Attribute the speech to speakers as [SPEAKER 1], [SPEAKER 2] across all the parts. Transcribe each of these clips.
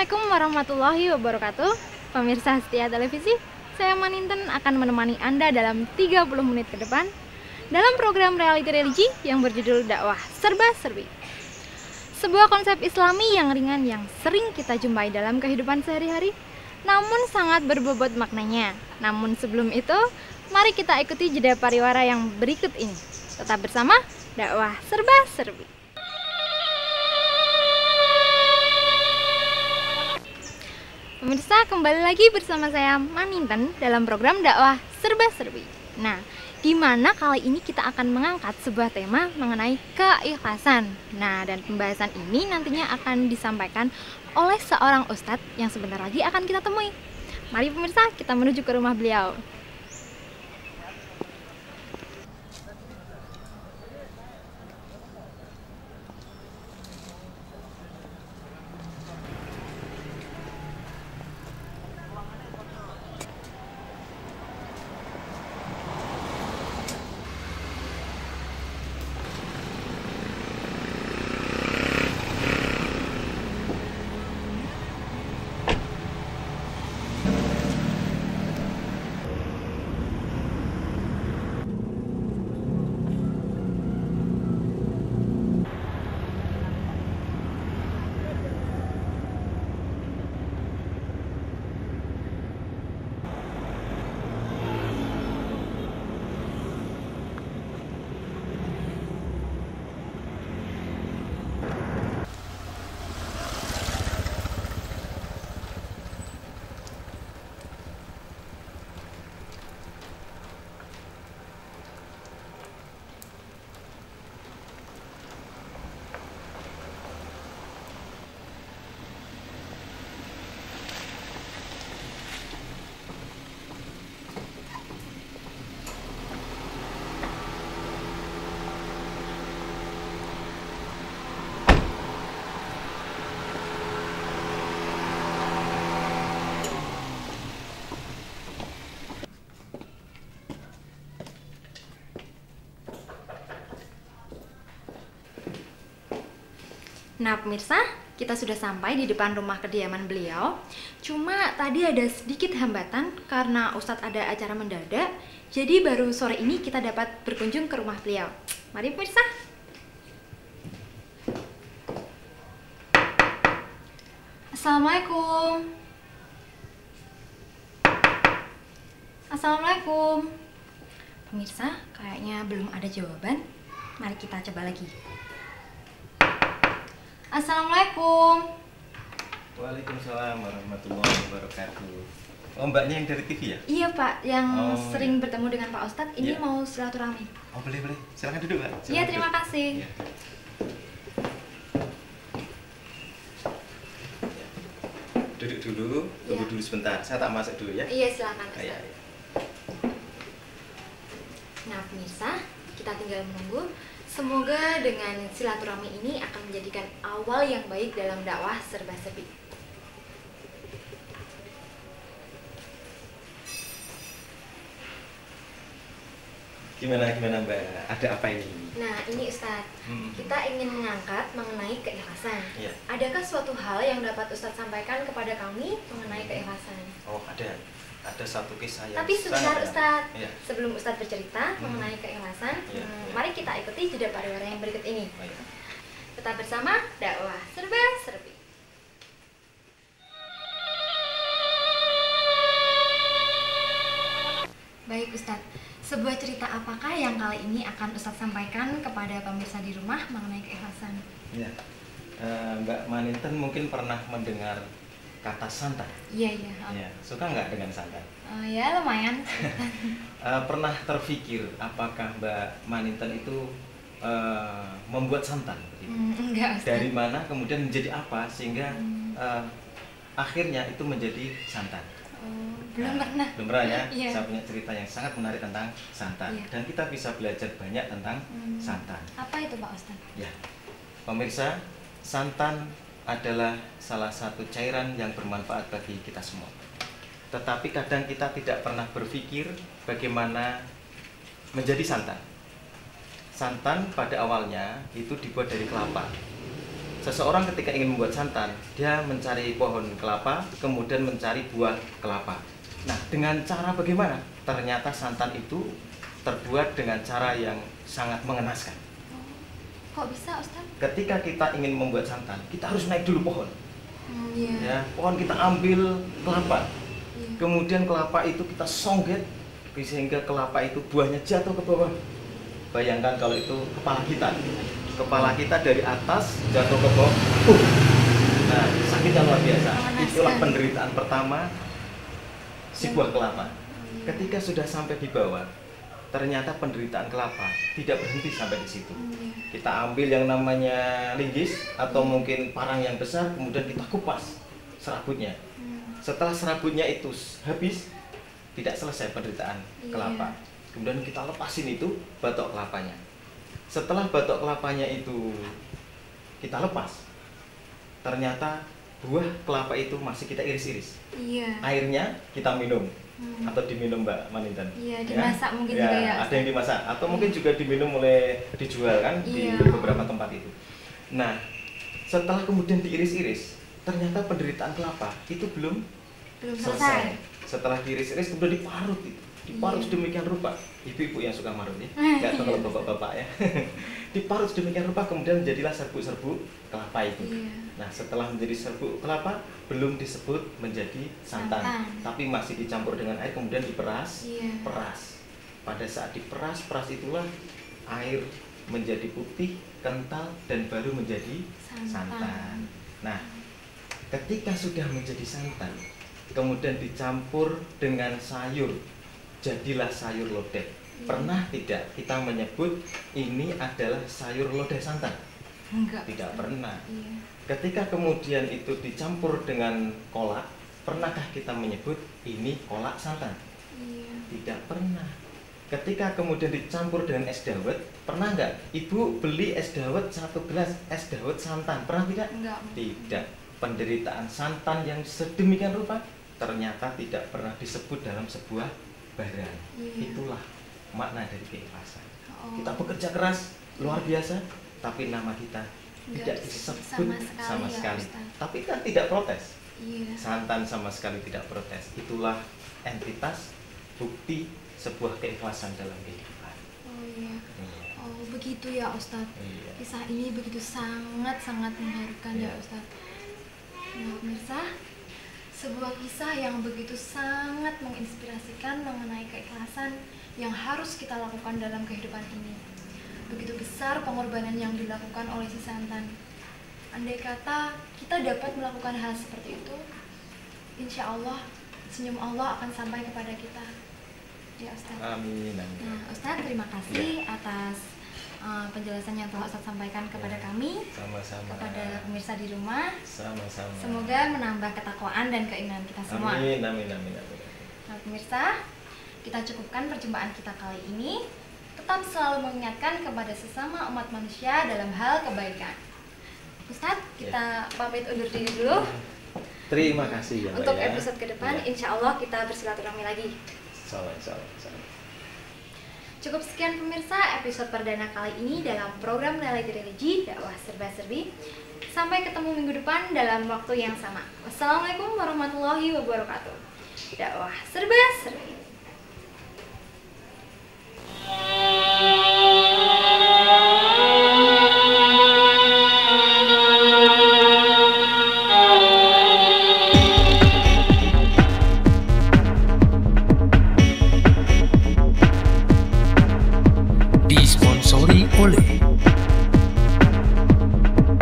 [SPEAKER 1] Assalamualaikum warahmatullahi wabarakatuh. Pemirsa setia televisi, saya Maninten akan menemani Anda dalam 30 menit ke depan dalam program reality religi yang berjudul Dakwah Serba Serbi. Sebuah konsep Islami yang ringan yang sering kita jumpai dalam kehidupan sehari-hari, namun sangat berbobot maknanya. Namun sebelum itu, mari kita ikuti jeda pariwara yang berikut ini. Tetap bersama Dakwah Serba Serbi. Pemirsa, kembali lagi bersama saya Maninten dalam program Dakwah Serba Serbi. Nah, di mana kali ini kita akan mengangkat sebuah tema mengenai keikhlasan. Nah, dan pembahasan ini nantinya akan disampaikan oleh seorang ustadz yang sebentar lagi akan kita temui. Mari pemirsa, kita menuju ke rumah beliau. Nah pemirsa, kita sudah sampai di depan rumah kediaman beliau. Cuma tadi ada sedikit hambatan karena Ustadz ada acara mendadak. Jadi baru sore ini kita dapat berkunjung ke rumah beliau. Mari pemirsa. Assalamualaikum. Assalamualaikum. Pemirsa, kayaknya belum ada jawaban. Mari kita coba lagi. Assalamualaikum.
[SPEAKER 2] Waalaikumsalam warahmatullahi wabarakatuh. Oh, mbaknya yang dari TV ya?
[SPEAKER 1] Iya Pak, yang sering
[SPEAKER 2] iya.
[SPEAKER 1] bertemu dengan Pak Ustadz. Ini mau silaturahmi.
[SPEAKER 2] Oh boleh. Silakan duduk Pak.
[SPEAKER 1] Iya, terima kasih.
[SPEAKER 2] Ya. Duduk dulu, tunggu dulu sebentar. Saya tak masak dulu ya.
[SPEAKER 1] Iya, silakan Ustadz.
[SPEAKER 2] Ya.
[SPEAKER 1] Nah pemirsa, kita tinggal menunggu. Semoga dengan silaturahmi ini akan menjadikan awal yang baik dalam dakwah serba serbi.
[SPEAKER 2] Gimana Mbak? Ada apa ini?
[SPEAKER 1] Nah ini Ustadz, kita ingin mengangkat mengenai keikhlasan.
[SPEAKER 2] Iya.
[SPEAKER 1] Adakah suatu hal yang dapat Ustadz sampaikan kepada kami mengenai keikhlasan?
[SPEAKER 2] Oh ada satu kisah yang
[SPEAKER 1] Tapi sebentar Ustadz,
[SPEAKER 2] Iya.
[SPEAKER 1] sebelum Ustadz bercerita mengenai keikhlasan,
[SPEAKER 2] Iya.
[SPEAKER 1] mari kita ikuti jeda pariwara yang berikut ini.
[SPEAKER 2] Oh, iya.
[SPEAKER 1] Tetap bersama Dakwah Serba Serbi. Baik Ustadz, sebuah cerita apakah yang kali ini akan Ustadz sampaikan kepada pemirsa di rumah mengenai keikhlasan?
[SPEAKER 2] Iya. Mbak Maninten mungkin pernah mendengar kata santan.
[SPEAKER 1] Iya.
[SPEAKER 2] Iya. Suka nggak dengan santan?
[SPEAKER 1] Ya lumayan.
[SPEAKER 2] Pernah terfikir apakah Mbak Maninten itu membuat santan?
[SPEAKER 1] Enggak Ustadz.
[SPEAKER 2] Dari mana kemudian menjadi apa sehingga akhirnya itu menjadi santan?
[SPEAKER 1] Belum pernah.
[SPEAKER 2] Belum pernah ya?
[SPEAKER 1] Iya.
[SPEAKER 2] Saya punya cerita yang sangat menarik tentang santan.
[SPEAKER 1] Iya.
[SPEAKER 2] Dan kita bisa belajar banyak tentang santan.
[SPEAKER 1] Apa itu Pak Ustadz?
[SPEAKER 2] Ya, pemirsa, santan adalah salah satu cairan yang bermanfaat bagi kita semua. Tetapi kadang kita tidak pernah berpikir bagaimana menjadi santan. Santan pada awalnya itu dibuat dari kelapa. Seseorang ketika ingin membuat santan, dia mencari pohon kelapa, kemudian mencari buah kelapa. Nah, dengan cara bagaimana? Ternyata santan itu terbuat dengan cara yang sangat mengenaskan.
[SPEAKER 1] Kok bisa, Ustaz?
[SPEAKER 2] Ketika kita ingin membuat santan, kita harus naik dulu pohon.
[SPEAKER 1] Iya.
[SPEAKER 2] Ya, pohon kita ambil kelapa.
[SPEAKER 1] Iya.
[SPEAKER 2] Kemudian kelapa itu kita songget sehingga kelapa itu buahnya jatuh ke bawah. Bayangkan kalau itu kepala kita dari atas jatuh ke bawah. Nah, sakitnya luar biasa. Itulah penderitaan pertama si buah kelapa. Ketika sudah sampai di bawah, ternyata penderitaan kelapa tidak berhenti sampai di situ. Kita ambil yang namanya linggis atau mungkin parang yang besar, kemudian kita kupas serabutnya. Setelah serabutnya itu habis, tidak selesai penderitaan kelapa. Kemudian kita lepasin itu batok kelapanya. Setelah batok kelapanya itu kita lepas, ternyata buah kelapa itu masih kita iris-iris. Airnya kita minum atau diminum, Mbak Maninten.
[SPEAKER 1] Iya, dimasak mungkin
[SPEAKER 2] ya,
[SPEAKER 1] juga ya.
[SPEAKER 2] Ada yang dimasak atau mungkin juga diminum oleh dijual kan di beberapa tempat itu. Nah, setelah kemudian diiris-iris, ternyata penderitaan kelapa itu belum selesai. Setelah diiris-iris kemudian diparut itu. Diparut sedemikian rupa. Ibu-ibu yang suka marut ya. Enggak tahu kalau bapak-bapak ya. Diparut sedemikian rupa kemudian menjadilah serbuk-serbuk kelapa itu. Nah, setelah menjadi serbuk kelapa belum disebut menjadi santan. Tapi masih dicampur dengan air kemudian diperas. Peras. Pada saat diperas, itulah air menjadi putih, kental dan baru menjadi santan. Nah, ketika sudah menjadi santan, kemudian dicampur dengan sayur, jadilah sayur lodeh. Pernah tidak kita menyebut ini adalah sayur lodeh santan?
[SPEAKER 1] Enggak.
[SPEAKER 2] Tidak pernah. Ketika kemudian itu dicampur dengan kolak, pernahkah kita menyebut ini kolak santan? Tidak pernah. Ketika kemudian dicampur dengan es dawet, pernah nggak Ibu beli es dawet 1 gelas es dawet santan? Pernah tidak?
[SPEAKER 1] Enggak.
[SPEAKER 2] Tidak. Penderitaan santan yang sedemikian rupa ternyata tidak pernah disebut dalam sebuah barang. Itulah makna dari keikhlasan. Kita bekerja keras luar biasa, tapi nama kita tidak disebut sama sekali. Tapi kan tidak protes. Santan sama sekali tidak protes. Itulah entitas bukti sebuah keikhlasan dalam kehidupan.
[SPEAKER 1] Oh, begitu ya Ustadz. Kisah ini begitu sangat-sangat mengharukan ya Ustadz. Nah, pemirsa, sebuah kisah yang begitu sangat menginspirasikan mengenai keikhlasan yang harus kita lakukan dalam kehidupan ini. Begitu besar pengorbanan yang dilakukan oleh si santan. Andai kata kita dapat melakukan hal seperti itu, insya Allah senyum Allah akan sampai kepada kita. Ya Ustaz.
[SPEAKER 2] Amin.
[SPEAKER 1] Nah, Ustaz, terima kasih atas penjelasan yang telah Ustaz sampaikan kepada kami,
[SPEAKER 2] sama-sama,
[SPEAKER 1] kepada pemirsa di rumah.
[SPEAKER 2] Sama-sama.
[SPEAKER 1] Semoga menambah ketakwaan dan keimanan kita semua.
[SPEAKER 2] Amin.
[SPEAKER 1] Nah, pemirsa, kita cukupkan perjumpaan kita kali ini. Tetap selalu mengingatkan kepada sesama umat manusia dalam hal kebaikan. Ustaz, kita pamit undur diri dulu.
[SPEAKER 2] Terima kasih ya.
[SPEAKER 1] Untuk episode ke depan, insya Allah kita bersilaturahmi lagi.
[SPEAKER 2] Salam.
[SPEAKER 1] Cukup sekian pemirsa episode perdana kali ini dalam program Reality Religi Dakwah Serba-Serbi. Sampai ketemu minggu depan dalam waktu yang sama. Wassalamualaikum warahmatullahi wabarakatuh. Dakwah Serba-Serbi.
[SPEAKER 3] Disponsori oleh,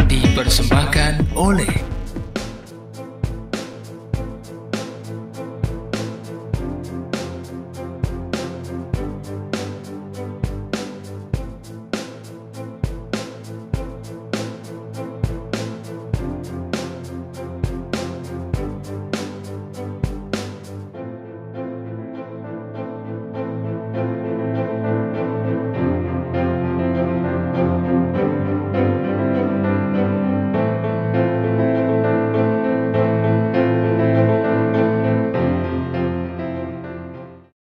[SPEAKER 3] dipersembahkan oleh